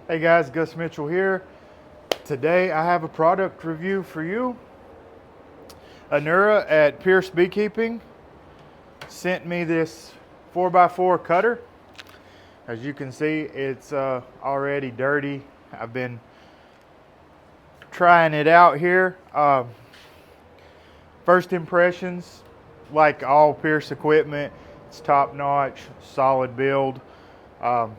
Hey guys, Gus Mitchell here. Today I have a product review for you. Anura at Pierce Beekeeping sent me this 4x4 cutter. As you can see, it's already dirty. I've been trying it out here. First impressions, like all Pierce equipment, it's top notch, solid build. Um,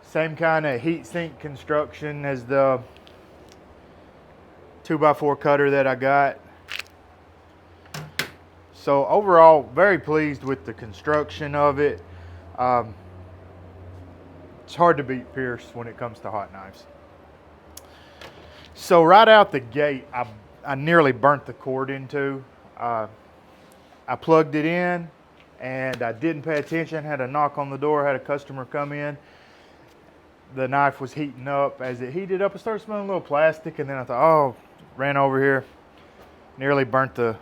Same kind of heat sink construction as the 2x4 cutter that I got. So overall, very pleased with the construction of it. It's hard to beat Pierce when it comes to hot knives. So right out the gate, I nearly burnt the cord into. I plugged it in and I didn't pay attention, had a knock on the door, had a customer come in. The knife was heating up. As it heated up, I started smelling a little plastic, and then I thought, oh, ran over here, nearly burnt the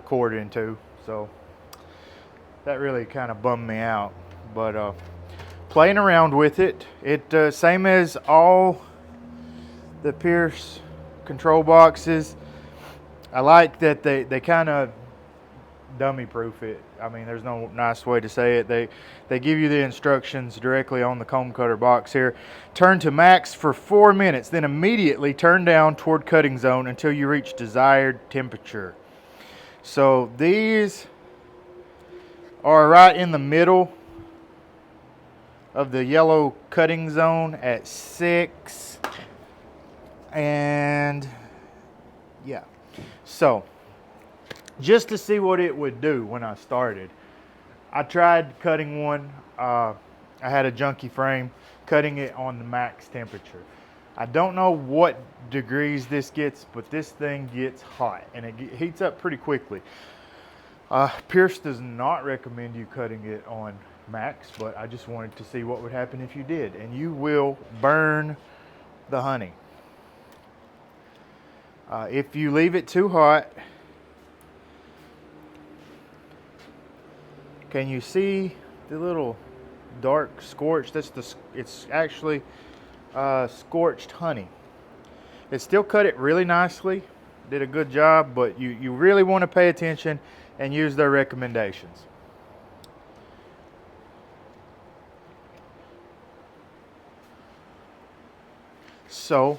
cord in two. So that really kind of bummed me out. But playing around with it, same as all the Pierce control boxes. I like that they kind of dummy proof it. I mean, there's no nice way to say it. They give you the instructions directly on the comb cutter box here. Turn to max for 4 minutes, then immediately turn down toward cutting zone until you reach desired temperature. So these are right in the middle of the yellow cutting zone at 6. And yeah, so just to see what it would do when I started, I tried cutting one. I had a junky frame, cutting it on the max temperature. I don't know what degrees this gets, but this thing gets hot and it heats up pretty quickly. Pierce does not recommend you cutting it on max, but I just wanted to see what would happen if you did, and you will burn the honey. If you leave it too hot, can you see the little dark scorch? It's actually scorched honey. It still cut it really nicely, did a good job, but you really want to pay attention and use their recommendations. So,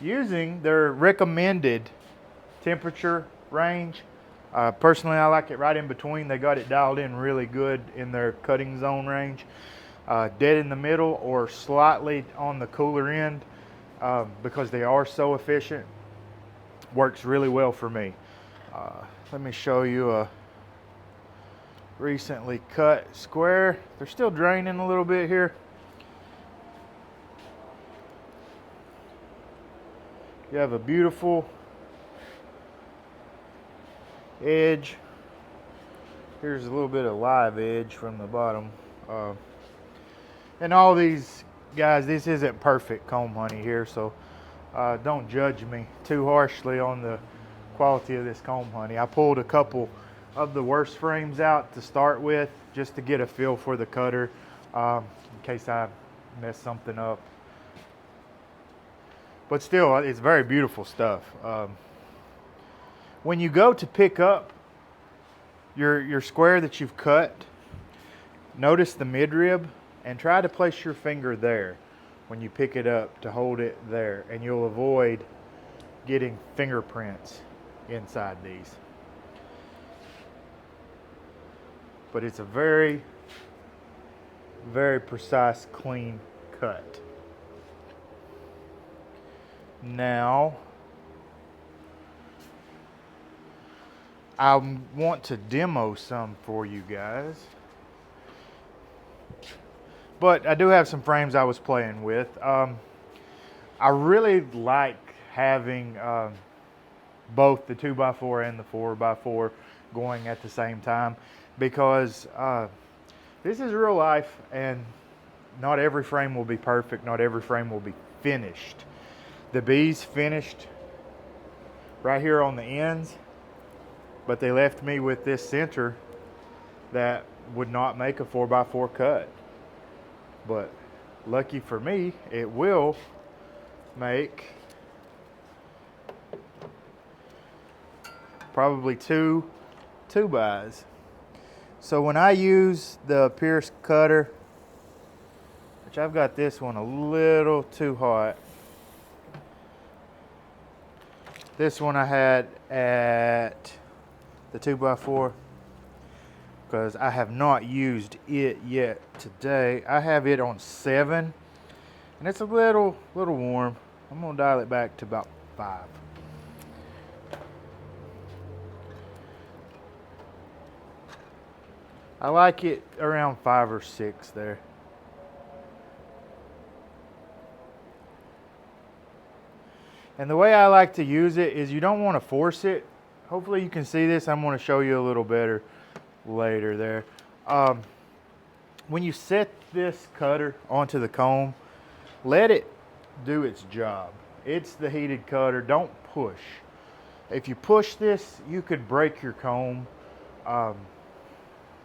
using their recommended temperature range, personally, I like it right in between. They got it dialed in really good in their cutting zone range. Dead in the middle or slightly on the cooler end, because they are so efficient. Works really well for me. Let me show you a recently cut square. They're still draining a little bit here. You have a beautiful edge. Here's a little bit of live edge from the bottom. And all these guys, this isn't perfect comb honey here, so don't judge me too harshly on the quality of this comb honey. I pulled a couple of the worst frames out to start with, just to get a feel for the cutter, in case I mess something up. But still, it's very beautiful stuff. When you go to pick up your square that you've cut, notice the midrib and try to place your finger there when you pick it up to hold it there, and you'll avoid getting fingerprints inside these. But it's a very, very precise, clean cut. Now, I want to demo some for you guys. But I do have some frames I was playing with. I really like having both the 2x4 and the 4x4 going at the same time, because this is real life, and not every frame will be perfect. Not every frame will be finished. The bees finished right here on the ends, but they left me with this center that would not make a 4x4 cut. But lucky for me, it will make probably two 2x. So when I use the Pierce cutter, which I've got this one a little too hot. This one I had at the 2x4 because I have not used it yet today. I have it on 7 and it's a little warm. I'm gonna dial it back to about 5. I like it around 5 or 6 there. And the way I like to use it is you don't want to force it. Hopefully you can see this. I'm going to show you a little better later there. When you set this cutter onto the comb, let it do its job. It's the heated cutter. Don't push. If you push this, you could break your comb.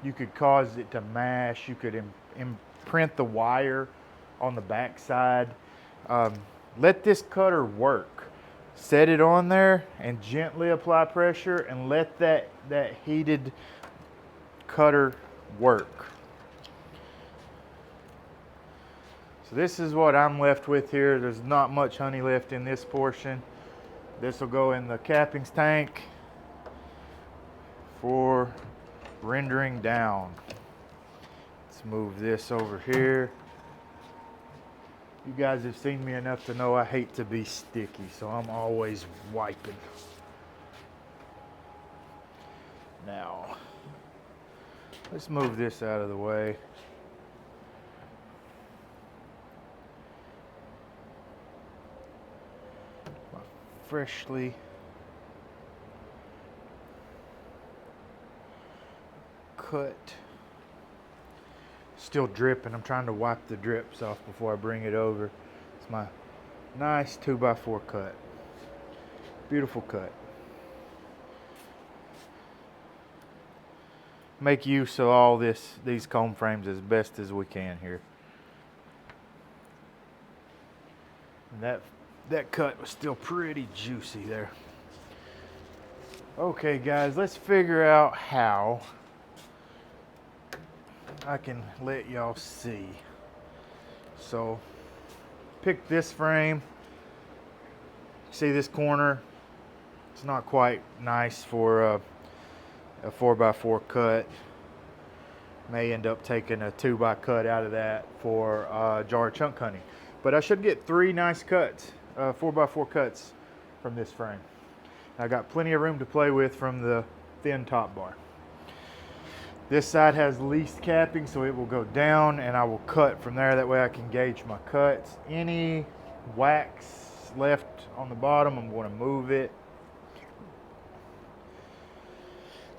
You could cause it to mash. You could imprint the wire on the back side. Let this cutter work. Set it on there and gently apply pressure and let that heated cutter work. So this is what I'm left with here. There's not much honey left in this portion. This will go in the cappings tank for rendering down. Let's move this over here. You guys have seen me enough to know I hate to be sticky, so I'm always wiping. Now, let's move this out of the way. My freshly cut. Still dripping. I'm trying to wipe the drips off before I bring it over. It's my nice 2x4 cut. Beautiful cut. Make use of all these comb frames as best as we can here. And that cut was still pretty juicy there. Okay guys, let's figure out how I can let y'all see. So pick this frame. See this corner? It's not quite nice for a 4x4 cut. May end up taking a 2x cut out of that for jar chunk honey. But I should get 3 nice cuts, 4x4 cuts from this frame. I got plenty of room to play with from the thin top bar. This side has least capping, so it will go down and I will cut from there. That way I can gauge my cuts. Any wax left on the bottom, I'm going to move it.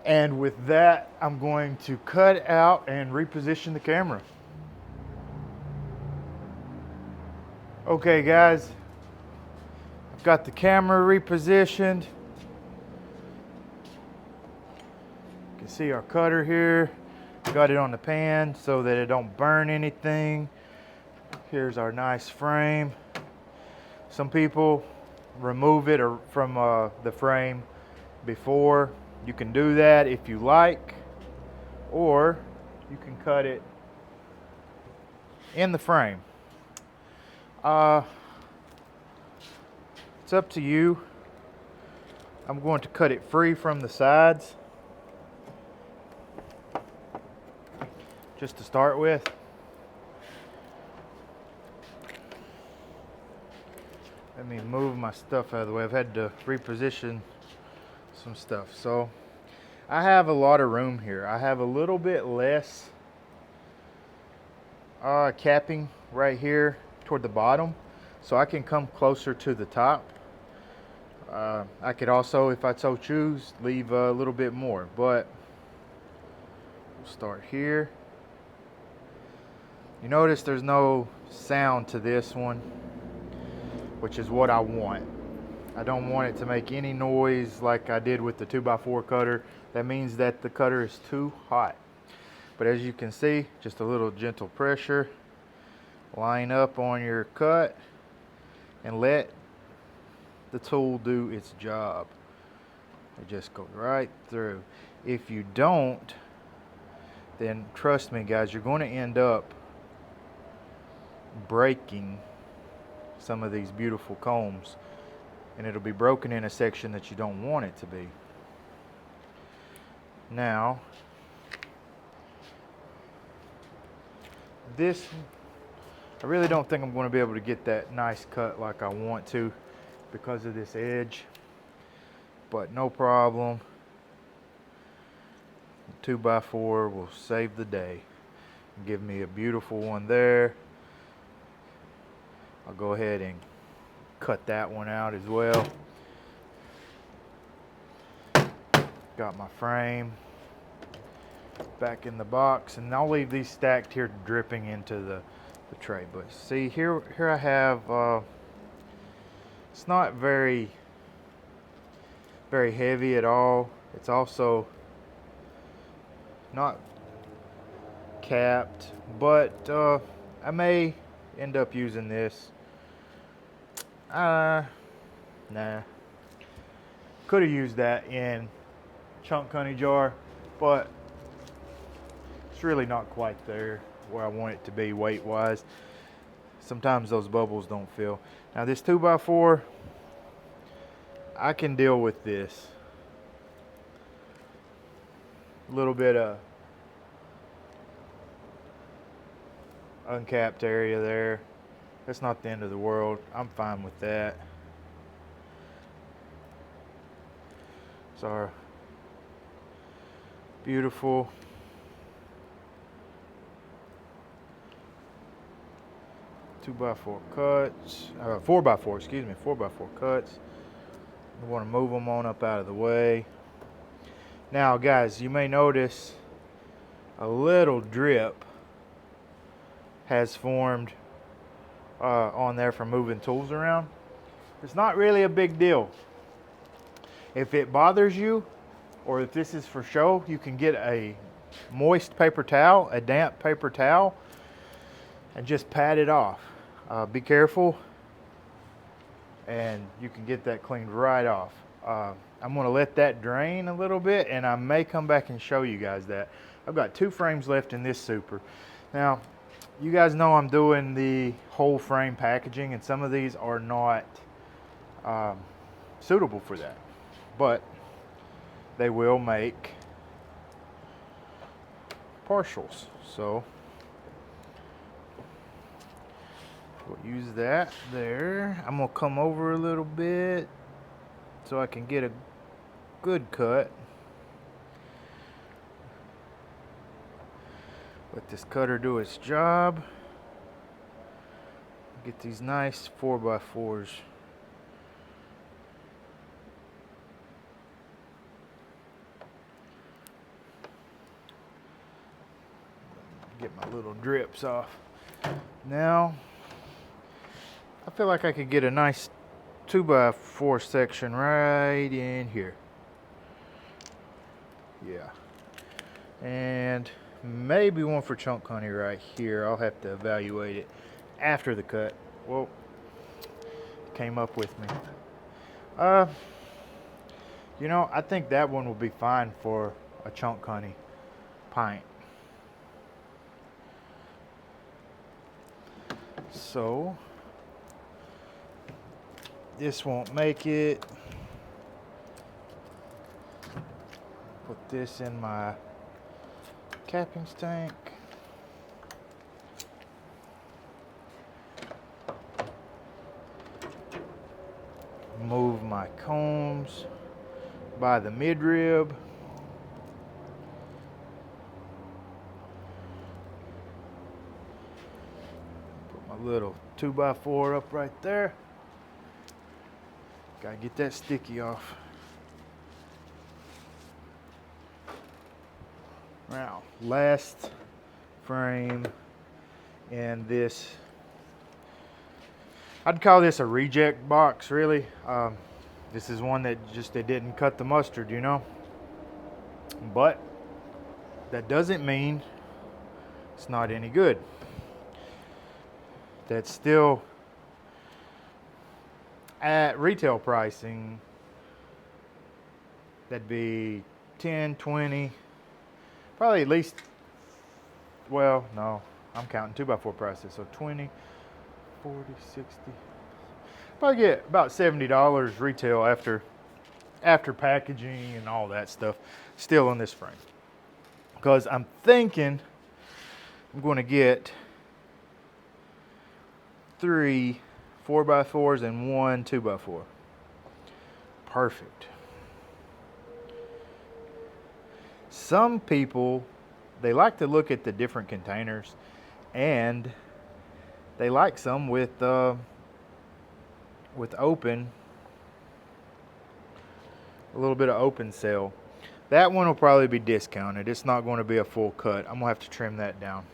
And with that, I'm going to cut out and reposition the camera. Okay guys, I've got the camera repositioned. You can see our cutter here. Got it on the pan so that it don't burn anything. Here's our nice frame. Some people remove it from the frame before. You can do that if you like, or you can cut it in the frame. It's up to you. I'm going to cut it free from the sides, just to start with. Let me move my stuff out of the way. I've had to reposition some stuff. So I have a lot of room here. I have a little bit less capping right here toward the bottom, so I can come closer to the top. I could also, if I so choose, leave a little bit more, but we'll start here. You notice there's no sound to this one, which is what I want. I don't want it to make any noise like I did with the 2x4 cutter. That means that the cutter is too hot. But as you can see, just a little gentle pressure line up on your cut and let the tool do its job. It just goes right through. If you don't, then trust me guys, you're going to end up breaking some of these beautiful combs, and it'll be broken in a section that you don't want it to be. Now, this, I really don't think I'm going to be able to get that nice cut like I want to because of this edge, but no problem. 2x4 will save the day. Give me a beautiful one there. I'll go ahead and cut that one out as well. Got my frame back in the box, and I'll leave these stacked here dripping into the tray. But see here I have it's not very heavy at all. It's also not capped, but I may end up using this. Nah, could have used that in chunk honey jar, but it's really not quite there where I want it to be weight wise. Sometimes those bubbles don't fill. Now this 2x4, I can deal with this. A little bit of uncapped area there. That's not the end of the world. I'm fine with that. It's our beautiful two by four cuts, 4x4, excuse me, 4x4 cuts. We want to move them on up out of the way. Now guys, you may notice a little drip has formed on there from moving tools around. It's not really a big deal. If it bothers you, or if this is for show, you can get a moist paper towel, a damp paper towel, and just pat it off. Be careful, and you can get that cleaned right off. I'm going to let that drain a little bit, and I may come back and show you guys that. I've got 2 frames left in this super. Now, you guys know I'm doing the whole frame packaging, and some of these are not suitable for that, but they will make partials. So we'll use that there. I'm gonna come over a little bit so I can get a good cut. Let this cutter do its job. Get these nice 4x4s. Get my little drips off. Now, I feel like I could get a nice 2x4 section right in here. Yeah. And maybe one for chunk honey right here. I'll have to evaluate it after the cut. Well, it came up with me. You know, I think that one will be fine for a chunk honey pint. So this won't make it. Put this in my cappings tank. Move my combs by the midrib. Put my little 2x4 up right there. Gotta get that sticky off. Now, last frame in this, I'd call this a reject box, really. This is one that just, they didn't cut the mustard, you know. But that doesn't mean it's not any good. that's still at retail pricing. That'd be 10, 20, probably at least, well, no, I'm counting 2x4 prices. So 20, 40, 60, probably get about $70 retail after packaging and all that stuff still on this frame. Because I'm thinking I'm going to get 3 4x4s and 1 2x4. Perfect. Some people, they like to look at the different containers, and they like some with open, a little bit of open cell. That one will probably be discounted. It's not going to be a full cut. I'm going to have to trim that down.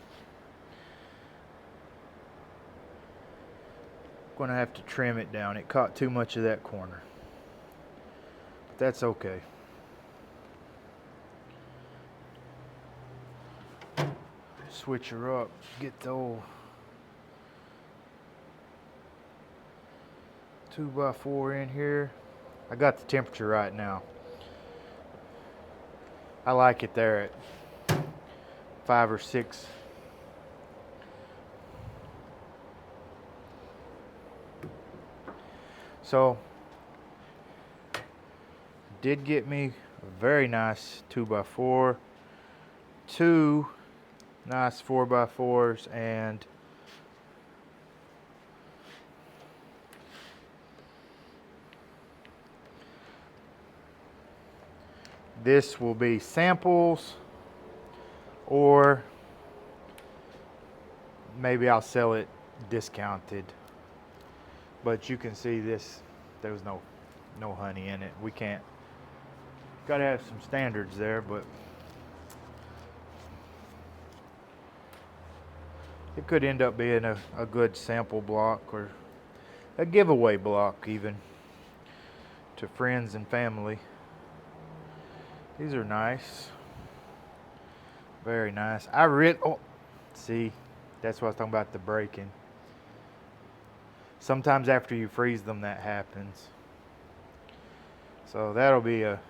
Going to have to trim it down. It caught too much of that corner. But that's okay. Switch her up. Get the old 2x4 in here. I got the temperature right now. I like it there at 5 or 6. So, did get me a very nice 2x4, 2 nice 4x4s, and this will be samples, or maybe I'll sell it discounted. But you can see this, there was no honey in it. We can't, gotta have some standards there, but it could end up being a good sample block, or a giveaway block even, to friends and family. These are nice. Very nice. See, that's what I was talking about, the breaking. Sometimes after you freeze them, that happens. So that'll be a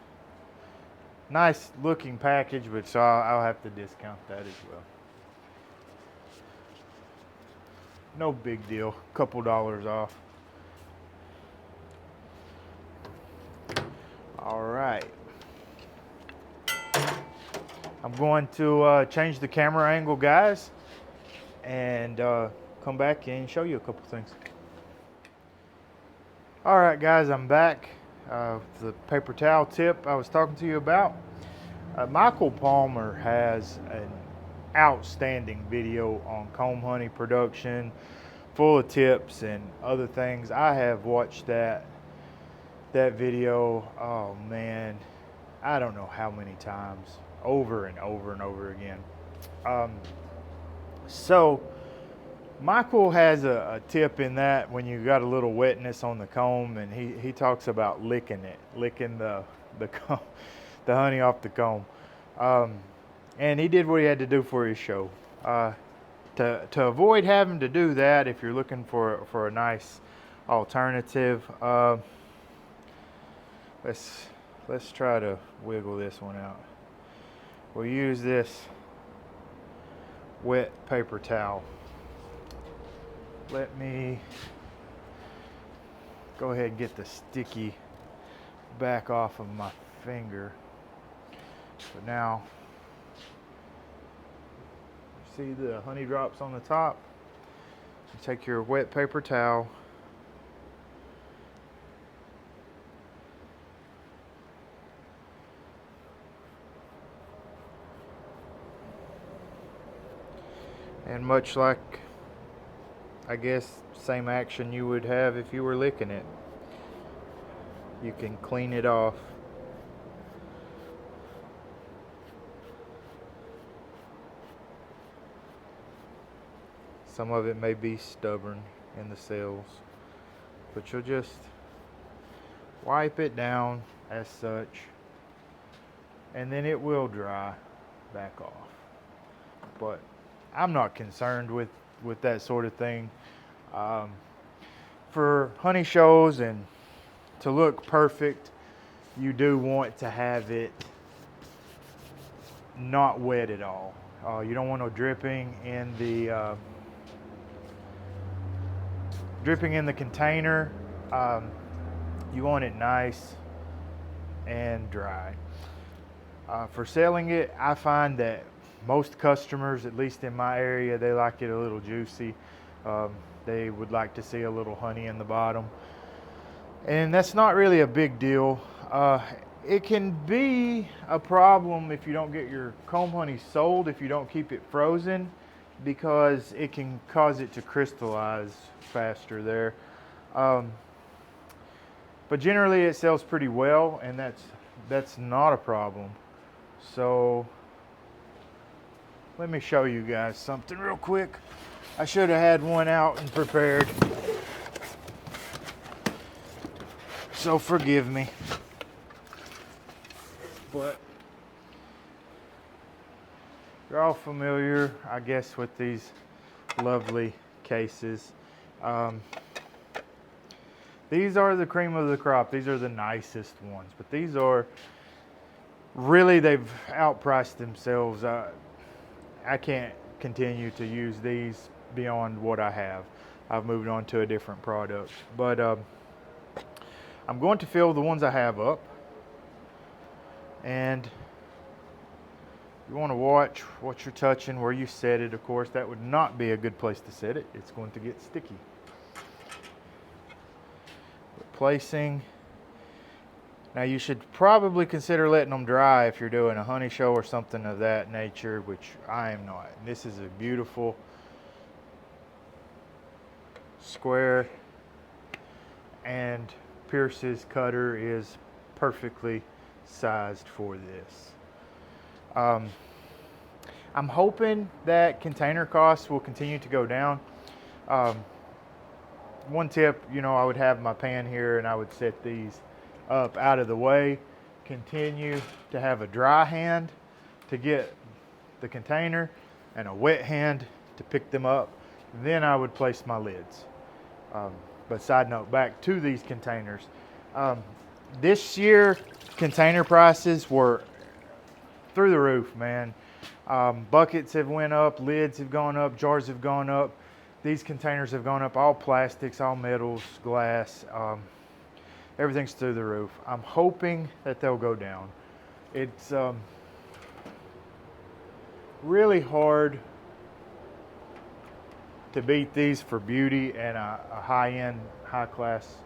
nice looking package, but so I'll have to discount that as well. No big deal, couple dollars off. All right. I'm going to change the camera angle, guys, and come back and show you a couple things. All right, guys, I'm back. The paper towel tip I was talking to you about. Michael Palmer has an outstanding video on comb honey production, full of tips and other things. I have watched that video, oh man, I don't know how many times, over and over and over again. So Michael has a tip in that when you got a little wetness on the comb, and he talks about licking the comb, the honey off the comb. And he did what he had to do for his show. To avoid having to do that, if you're looking for a nice alternative, let's try to wiggle this one out. We'll use this wet paper towel. Let me go ahead and get the sticky back off of my finger. But now, see the honey drops on the top? You take your wet paper towel, and much like, I guess, same action you would have if you were licking it, you can clean it off. Some of it may be stubborn in the cells, but you'll just wipe it down as such, and then it will dry back off. But I'm not concerned with that sort of thing. For honey shows and to look perfect, you do want to have it not wet at all. You don't want no dripping in the container. You want it nice and dry. For selling it, I find that most customers, at least in my area, they like it a little juicy. They would like to see a little honey in the bottom. And that's not really a big deal. It can be a problem if you don't get your comb honey sold, if you don't keep it frozen, because it can cause it to crystallize faster there. But generally it sells pretty well, and that's not a problem. So let me show you guys something real quick. I should have had one out and prepared, so forgive me. But you're all familiar, I guess, with these lovely cases. These are the cream of the crop. These are the nicest ones, but these are really, they've outpriced themselves. I can't continue to use these beyond what I have. I've moved on to a different product, but I'm going to fill the ones I have up, and you want to watch what you're touching, where you set it. Of course, that would not be a good place to set it. It's going to get sticky. Placing. Now you should probably consider letting them dry if you're doing a honey show or something of that nature, which I am not. This is a beautiful square, and Pierce's cutter is perfectly sized for this. I'm hoping that container costs will continue to go down. One tip, I would have my pan here and I would set these up out of the way, continue to have a dry hand to get the container and a wet hand to pick them up. Then I would place my lids. But side note, back to these containers. This year, container prices were through the roof, man. Buckets have went up, lids have gone up, jars have gone up. These containers have gone up, all plastics, all metals, glass. Everything's through the roof. I'm hoping that they'll go down. It's really hard to beat these for beauty and a high-end, high-class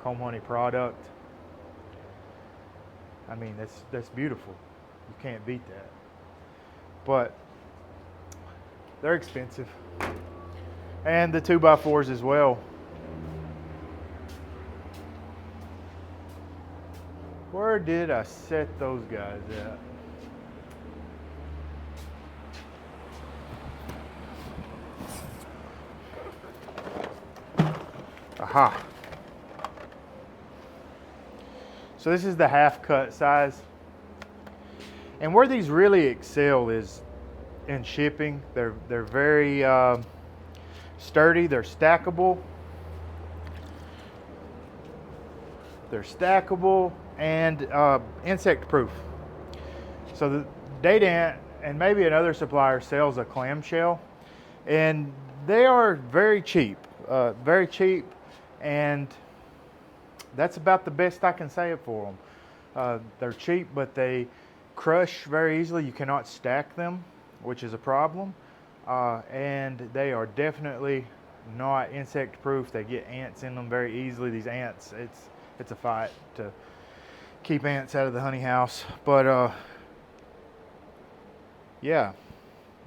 comb honey product. I mean, that's beautiful. You can't beat that. But they're expensive. And the 2x4s as well. Where did I set those guys at? Aha. So this is the half cut size. And where these really excel is in shipping. They're very sturdy. They're stackable. They're stackable and insect proof. So the Data Ant and maybe another supplier sells a clamshell, and they are very cheap, and that's about the best I can say it for them. They're cheap, but they crush very easily. You cannot stack them, which is a problem, and they are definitely not insect proof. They get ants in them very easily. These ants, it's a fight to keep ants out of the honey house. But yeah,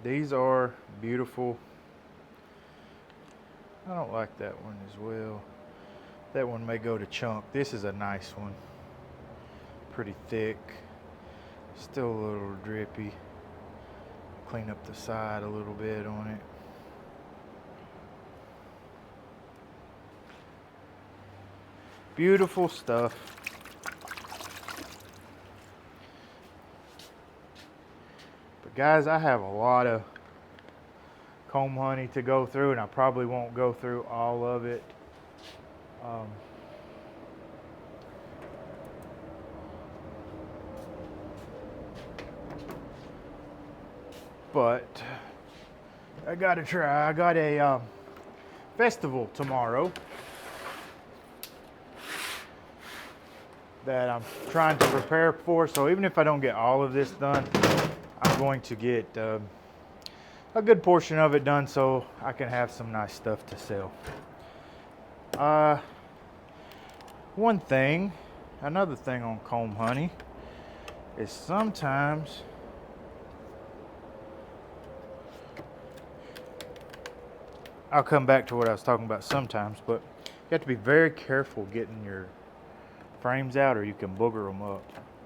these are beautiful. I don't like that one as well. That one may go to chunk. This is a nice one. Pretty thick. Still a little drippy. Clean up the side a little bit on it. Beautiful stuff. But guys, I have a lot of comb honey to go through, and I probably won't go through all of it. But I gotta try. I got a festival tomorrow that I'm trying to prepare for. So even if I don't get all of this done, I'm going to get a good portion of it done so I can have some nice stuff to sell. Another thing on comb honey is sometimes I'll come back to what I was talking about sometimes, but you have to be very careful getting your frames out or you can booger them up.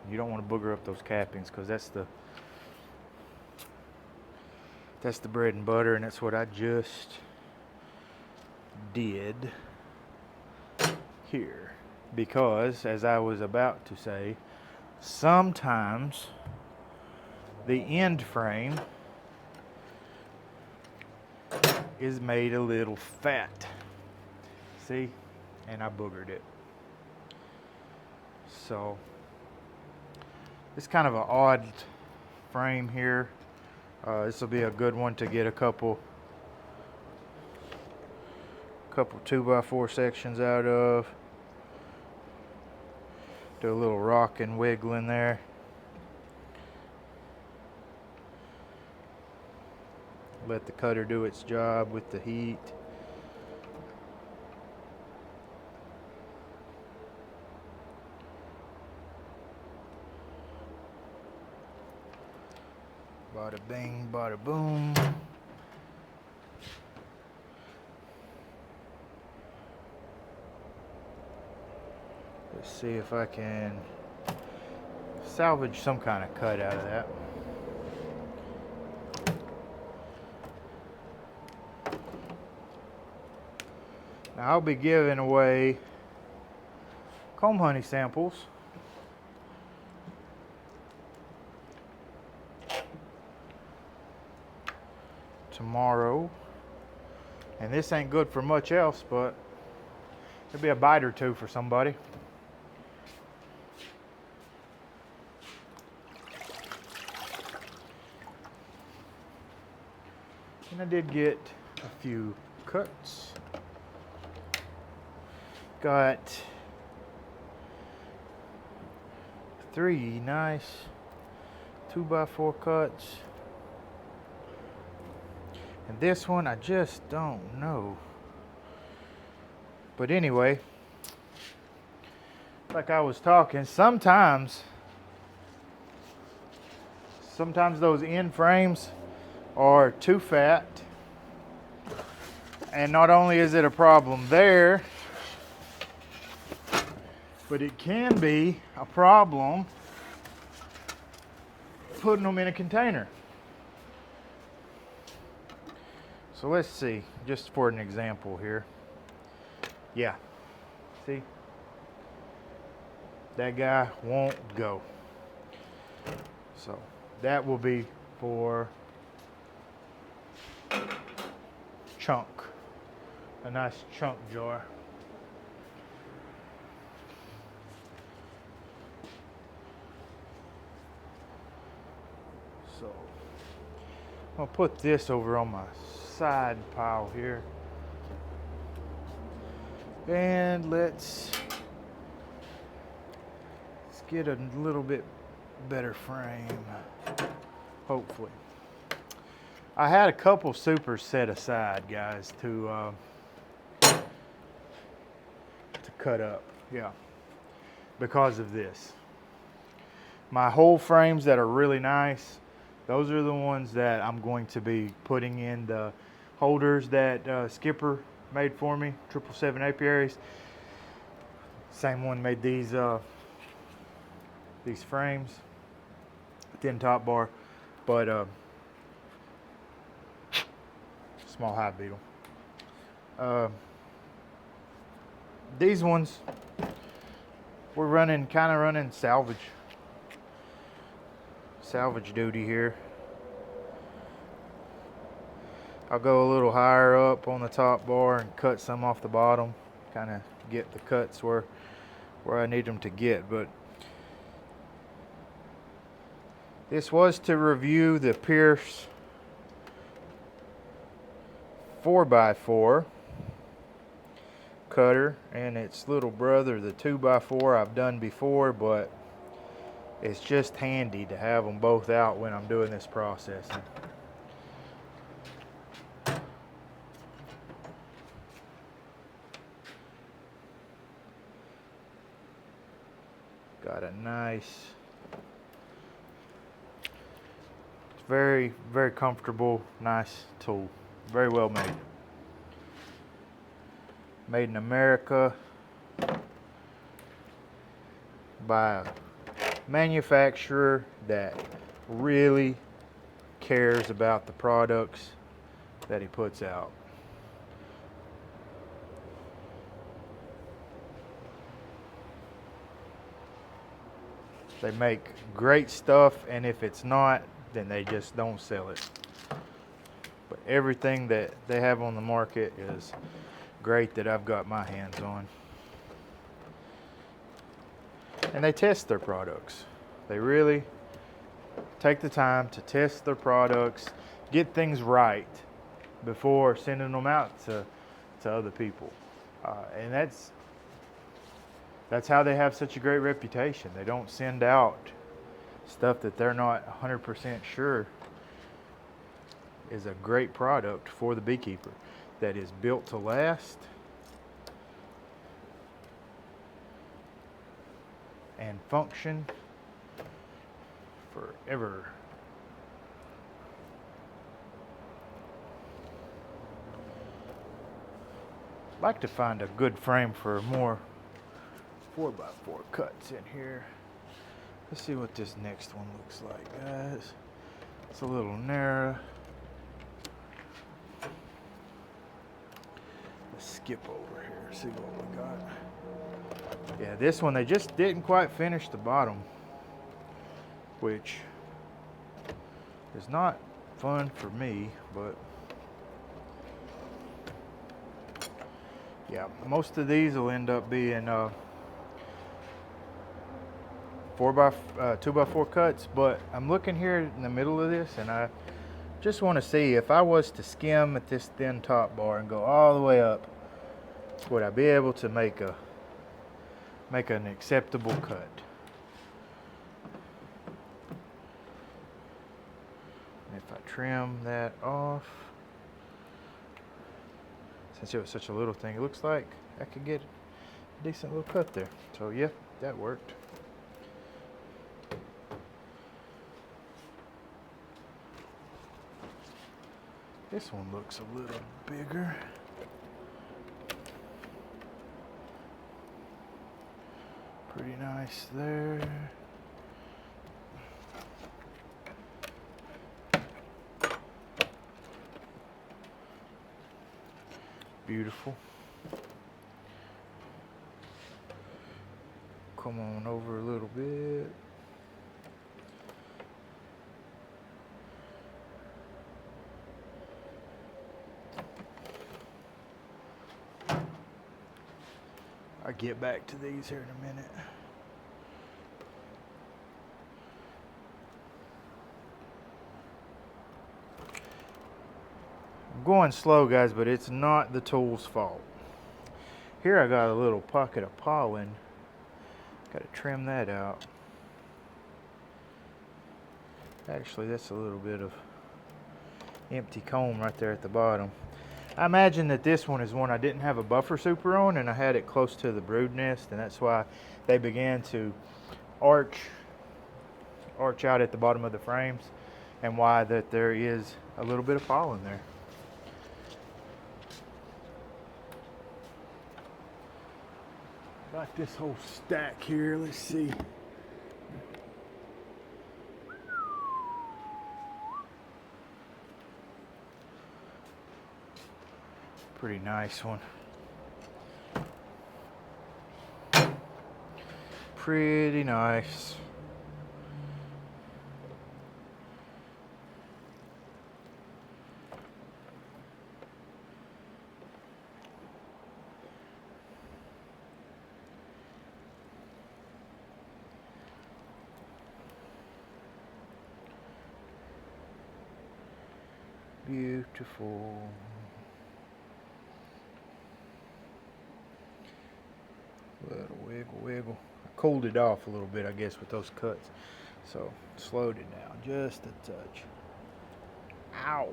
You don't want to booger up those cappings because that's the bread and butter, and that's what I just did here. Because, as I was about to say, sometimes the end frame is made a little fat. See? And I boogered it. So, it's kind of an odd frame here. This will be a good one to get a couple 2x4 sections out of. Do a little rock and wiggle in there. Let the cutter do its job with the heat. Bada bing, bada boom. Let's see if I can salvage some kind of cut out of that. Now I'll be giving away comb honey samples tomorrow, and this ain't good for much else, but it'll be a bite or two for somebody. And I did get a few cuts. Got 3 nice 2x4 cuts. And this one, I just don't know. But anyway, like I was talking, sometimes those end frames are too fat. And not only is it a problem there, but it can be a problem putting them in a container. So let's see, just for an example here. Yeah, see? That guy won't go. So that will be for chunk, a nice chunk jar. So I'll put this over on my side pile here, and let's get a little bit better frame, hopefully. I had a couple supers set aside, guys, to cut up, yeah, because of this. My whole frames that are really nice, those are the ones that I'm going to be putting in the holders that Skipper made for me, 777 apiaries. Same one made these frames, thin top bar, but small hive beetle. These ones we're kind of running salvage duty here. I'll go a little higher up on the top bar and cut some off the bottom, kind of get the cuts where I need them to get. But this was to review the Pierce 4x4 cutter and its little brother, the 2x4. I've done before, but it's just handy to have them both out when I'm doing this processing. Got a nice, very, very comfortable, nice tool. Very well made. Made in America by a manufacturer that really cares about the products that he puts out. They make great stuff, and if it's not, then they just don't sell it. But everything that they have on the market is great that I've got my hands on. And they test their products. They really take the time to test their products, get things right before sending them out to other people. And that's how they have such a great reputation. They don't send out stuff that they're not 100% sure is a great product for the beekeeper, that is built to last and function forever. I'd like to find a good frame for more 4x4 cuts in here. Let's see what this next one looks like, guys. It's a little narrow. Let's skip over here, see what we got. Yeah, this one, they just didn't quite finish the bottom, which is not fun for me, but yeah, most of these will end up being 2x4 cuts, but I'm looking here in the middle of this, and I just want to see if I was to skim at this thin top bar and go all the way up, would I be able to make an acceptable cut? And if I trim that off, since it was such a little thing, it looks like I could get a decent little cut there. So yeah, that worked. This one looks a little bigger. Pretty nice there. Beautiful. Come on over a little bit. I'll get back to these here in a minute. I'm going slow, guys, but it's not the tool's fault. Here I got a little pocket of pollen. Got to trim that out. Actually, that's a little bit of empty comb right there at the bottom. I imagine that this one is one I didn't have a buffer super on, and I had it close to the brood nest, and that's why they began to arch out at the bottom of the frames, and why that there is a little bit of pollen there. Got this whole stack here. Let's see. Pretty nice one. Pretty nice. beautiful. Little wiggle, wiggle. I cooled it off a little bit, I guess, with those cuts. So slowed it down just a touch. Ow.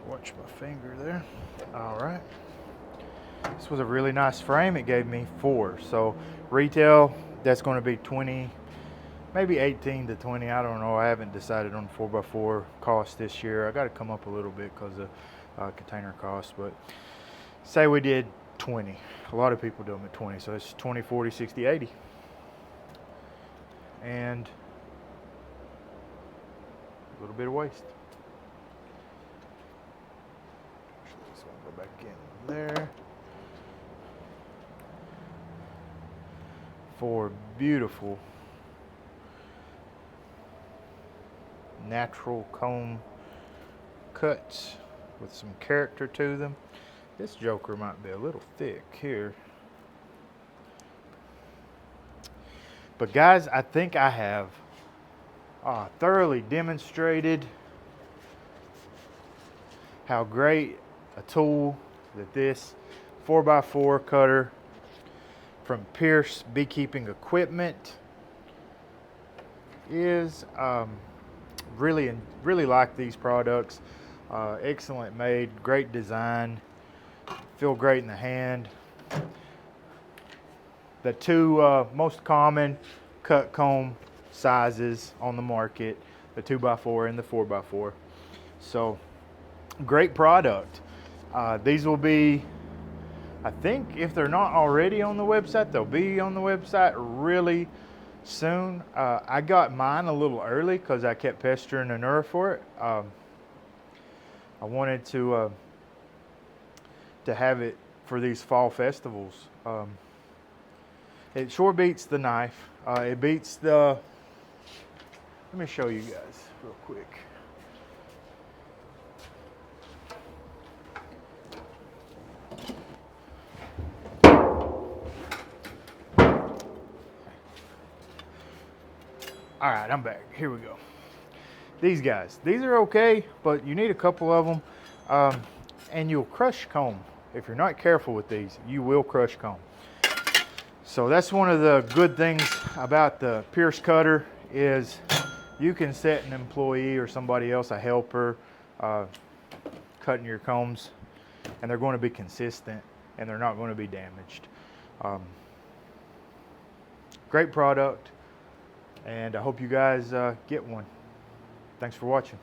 Watch my finger there. All right. This was a really nice frame. It gave me 4. So retail, that's going to be 20, maybe 18 to 20. I don't know. I haven't decided on 4x4 cost this year. I got to come up a little bit because of container cost. But say we did 20. A lot of people do them at 20. So it's 20, 40, 60, 80. And a little bit of waste. Actually, this one go back in there. 4 beautiful natural comb cuts with some character to them. This joker might be a little thick here. But guys, I think I have thoroughly demonstrated how great a tool that this 4x4 cutter from Pierce Beekeeping Equipment is. Really like these products. Excellent made, great design, feel great in the hand. The 2 most common cut comb sizes on the market, the 2x4 and the 4x4. So great product. These will be, I think if they're not already on the website, they'll be on the website really soon. I got mine a little early because I kept pestering Anura for it. I wanted to have it for these fall festivals. It sure beats the knife. It beats the, let me show you guys real quick. All right, I'm back. Here we go. These guys, these are okay, but you need a couple of them, and you'll crush comb. If you're not careful with these, you will crush comb. So that's one of the good things about the Pierce cutter is you can set an employee or somebody else, a helper, cutting your combs, and they're going to be consistent and they're not going to be damaged. Great product. And I hope you guys get one. Thanks for watching.